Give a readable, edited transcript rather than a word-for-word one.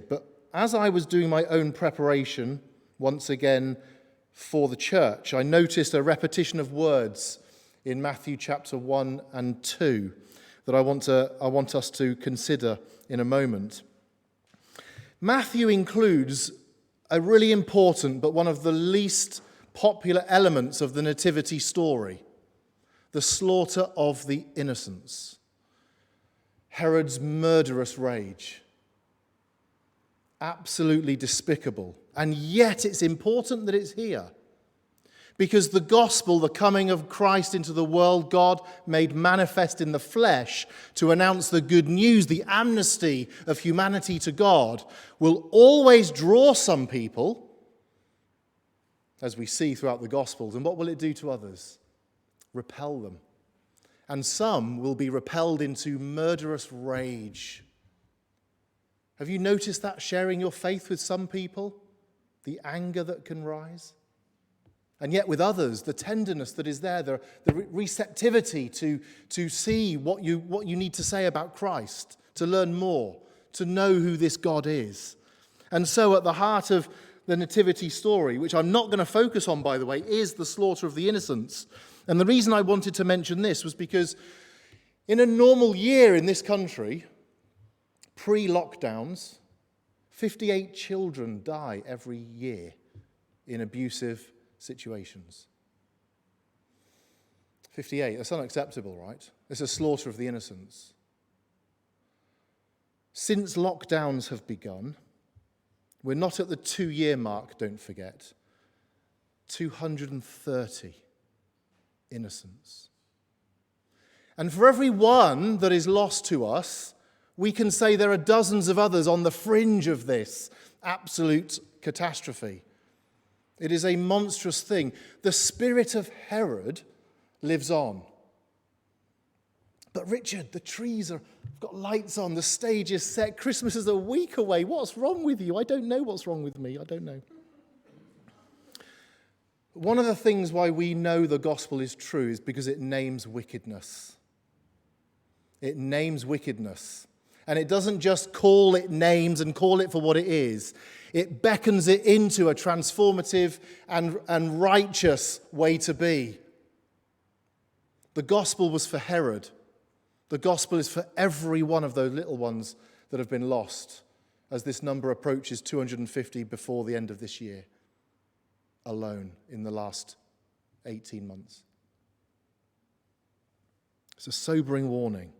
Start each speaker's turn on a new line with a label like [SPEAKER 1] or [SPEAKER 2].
[SPEAKER 1] But as I was doing my own preparation, once again for the church, I noticed a repetition of words in Matthew chapter 1 and 2 that I want us to consider in a moment. Matthew includes a really important but one of the least popular elements of the Nativity story, the slaughter of the innocents, Herod's murderous rage. Absolutely despicable. And yet it's important that it's here. Because the gospel, the coming of Christ into the world, God made manifest in the flesh to announce the good news, the amnesty of humanity to God, will always draw some people, as we see throughout the Gospels. And what will it do to others? Repel them. And some will be repelled into murderous rage. Have you noticed that sharing your faith with some people? The anger that can rise? And yet with others, the tenderness that is there, the receptivity to see what you need to say about Christ, to learn more, to know who this God is. And so at the heart of the Nativity story, which I'm not going to focus on, by the way, is the slaughter of the innocents. And the reason I wanted to mention this was because in a normal year in this country, pre-lockdowns, 58 children die every year in abusive situations. 58, that's unacceptable, right? It's a slaughter of the innocents. Since lockdowns have begun, we're not at the 2-year mark, don't forget, 230 innocents. And for every one that is lost to us, we can say there are dozens of others on the fringe of this absolute catastrophe. It is a monstrous thing. The spirit of Herod lives on. But Richard, the trees have got lights on, the stage is set, Christmas is a week away. What's wrong with you? I don't know what's wrong with me. I don't know. One of the things why we know the gospel is true is because it names wickedness. It names wickedness. And it doesn't just call it names and call it for what it is. It beckons it into a transformative and righteous way to be. The gospel was for Herod. The gospel is for every one of those little ones that have been lost, as this number approaches 250 before the end of this year, alone in the last 18 months. It's a sobering warning.